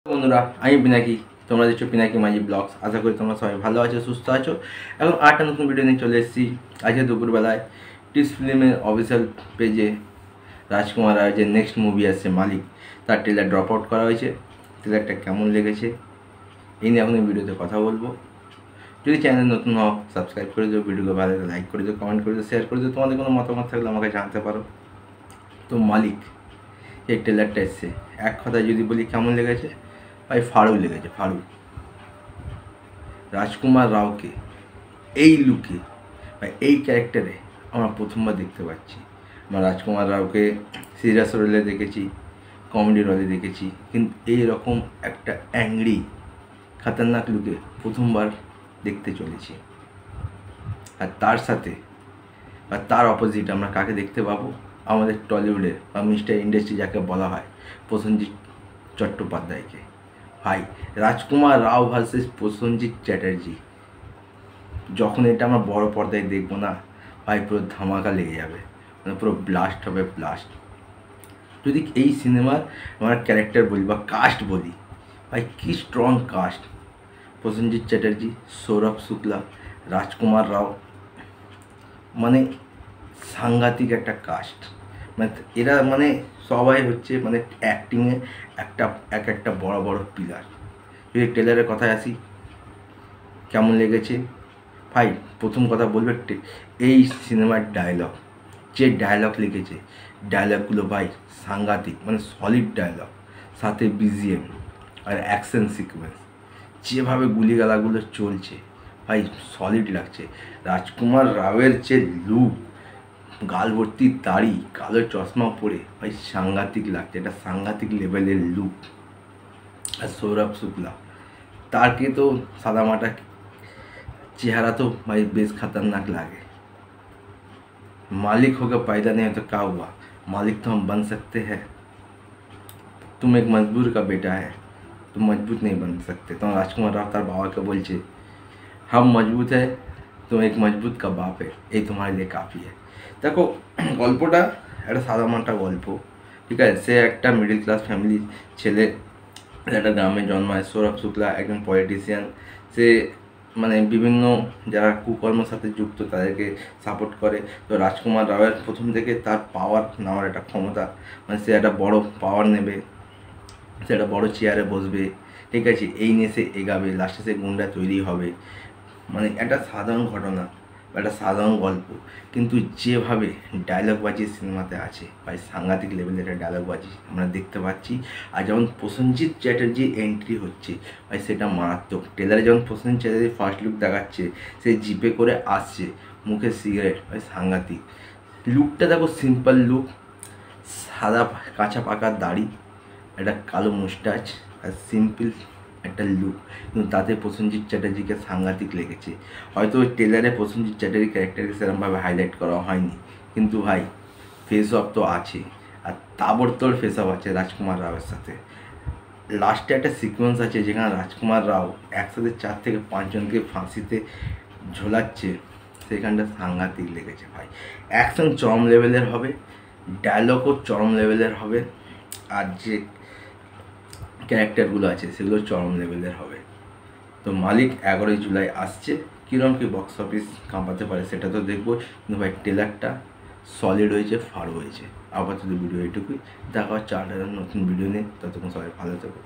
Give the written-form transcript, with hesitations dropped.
বন্ধুরা, আমি পিনাকি। তোমরা দেখছো পিনাকি মাঝি ব্লগস। আশা করি তোমরা সবাই ভালো আছো, সুস্থ আছো। এখন আরেকটা নতুন ভিডিও নিয়ে চলে এসেছি। আজকে দুপুরবেলায় টিস ফিল্মের অফিসিয়াল পেজে রাজকুমার রায়ের যে নেক্সট মুভি আসছে মালিক, তার ট্রেলার ড্রপ আউট করা হয়েছে। ট্রেলারটা কেমন লেগেছে এই নিয়ে এখন এই ভিডিওতে কথা বলবো। যদি চ্যানেল নতুন হও সাবস্ক্রাইব করে দিও, ভিডিওকে ভালো লাগে লাইক করে দিও, কমেন্ট করে দিও, শেয়ার করে দিও। তোমাদের কোনো মতামত থাকলে আমাকে জানাতে পারো। তো মালিক এই ট্রেলারটা এসছে, এক কথায় যদি বলি কেমন লেগেছে ভাই, ফাড়ু লেগেছে। ফাড়ু রাজকুমার রাওকে এই লুকে বা এই ক্যারেক্টারে আমরা প্রথমবার দেখতে পাচ্ছি। আমরা রাজকুমার রাওকে সিরিয়াস রোলে দেখেছি, কমেডি রোলে দেখেছি, কিন্তু এইরকম একটা অ্যাংরি খতরনাক লুকে প্রথমবার দেখতে চলেছি। আর তার সাথে বা তার অপোজিট আমরা কাকে দেখতে পাবো? আমাদের টলিউডের বা মিস্টার ইন্ডাস্ট্রি যাকে বলা হয়, প্রসেনজিৎ চট্টোপাধ্যায়কে। ভাই, রাজকুমার রাও ভার্সেস প্রসেনজিৎ চ্যাটার্জি, যখন এটা আমরা বড় পর্দায় দেখবো না ভাই, পুরো ধামাকা লেগে যাবে, মানে পুরো ব্লাস্ট হবে, ব্লাস্ট। যদি এই সিনেমার আমরা ক্যারেক্টার বলি বা কাস্ট বলি, ভাই কী স্ট্রং কাস্ট! প্রসেনজিৎ চ্যাটার্জি, সৌরভ শুক্লা, রাজকুমার রাও, মানে সাংঘাতিক একটা কাস্ট। মানে এরা মানে সবাই হচ্ছে মানে অ্যাক্টিংয়ে একটা বড় বড় পিলার। যদি ট্রেলারের কথায় আসি, কেমন লেগেছে ভাই? প্রথম কথা বলবে এই সিনেমার ডায়লগ, যে ডায়লগ লিখেছে, ডায়লগগুলো ভাই সাংঘাতিক, মানে সলিড ডায়লগ, সাথে বিজিএম আর অ্যাকশন সিকোয়েন্স, যেভাবে গুলিগালাগুলো চলছে ভাই সলিড লাগছে। রাজকুমার রাওয়ের যে লুক, গাল ভর্তি দাড়ি, কালো চশমা পরে ভাই সাংঘাতিক লাগছে, এটা সাংঘাতিক লেভেলের লুক। আর সৌরভ শুক্লা, তাকে তো সাদামাটা চেহারা তো भाई बेस खतरनाक लागे। मालिक होकर पैदा नहीं हो तो क्या हुआ, मालिक तो हम बन सकते हैं। तुम एक मजबूर का बेटा है, तुम मजबूत नहीं बन सकते। तो राजकुमार राव तार बाबा के बोलছে हम मजबूत है, तुम एक मजबूत का बाप है, এই তোমার लिए काफ़ी है। দেখো, গল্পটা একটা সাদামাটা গল্প, ঠিক আছে। সে একটা মিডল ক্লাস ফ্যামিলির ছেলে, একটা গ্রামে জন্মায়। সৌরভ শুক্লা একজন পলিটিশিয়ান। সে মানে বিভিন্ন যারা কুকর্মের সাথে যুক্ত তাদেরকে সাপোর্ট করে। তো রাজকুমার রাওয়ের প্রথম থেকে তার পাওয়ার নেওয়ার একটা ক্ষমতা, মানে সে একটা বড় পাওয়ার নেবে, সে একটা বড়ো চেয়ারে বসবে, ঠিক আছে, এই নিয়ে সে এগাবে, লাস্টে সে গুন্ডা তৈরি হবে। মানে একটা সাধারণ ঘটনা বা একটা সাধারণ গল্প, কিন্তু যেভাবে ডায়লগবাজি সিনেমাতে আছে ভাই, সাংঘাতিক লেভেলের একটা ডায়লগবাজি আমরা দেখতে পাচ্ছি। আর যেমন প্রসেনজিৎ চ্যাটার্জি এন্ট্রি হচ্ছে ভাই, সেটা মারাত্মক। ট্রেলারে যেমন প্রসেনজিৎ চ্যাটার্জি ফার্স্ট লুক দেখাচ্ছে, সে জিপে করে আসছে, মুখে সিগারেট, ভাই সাংঘাতিক লুকটা দেখো। সিম্পল লুক, সাদা কাঁচা পাকা দাড়ি, একটা কালো মুস্টাচ, আর সিম্পল একটা লুক, কিন্তু তাতে প্রসেনজিৎ চ্যাটার্জিকে সাংঘাতিক লেগেছে। হয়তো ওই ট্রেলারে প্রসেনজিৎ চ্যাটার্জির ক্যারেক্টারকে সেরকমভাবে হাইলাইট করা হয়নি, কিন্তু ভাই ফেস অফ তো আছে, আর তাবড়তোড় ফেস অফ আছে রাজকুমার রাওয়ের সাথে। লাস্টে একটা সিকোয়েন্স আছে যেখানে রাজকুমার রাও একসাথে 4 থেকে 5 জনকে ফাঁসিতে ঝোলাচ্ছে, সেখানটা সাংঘাতিক লেগেছে ভাই। অ্যাকশন চরম লেভেলের হবে, ডায়লগও চরম লেভেলের হবে, আর যে ক্যারেক্টারগুলো আছে সেগুলো চরম লেভেলের হবে। তো মালিক 11ই জুলাই আসছে। কীরকম কি বক্স অফিস কাঁপাতে পারে সেটা তো দেখবো, কিন্তু ভাই ট্রেলারটা সলিড হয়েছে, ফাড় হয়েছে। আপাতত ভিডিও এটুকুই, দেখা হচ্ছে আরেকটা নতুন ভিডিও নিয়ে। ততক্ষণ সবাই ভালো থেকো।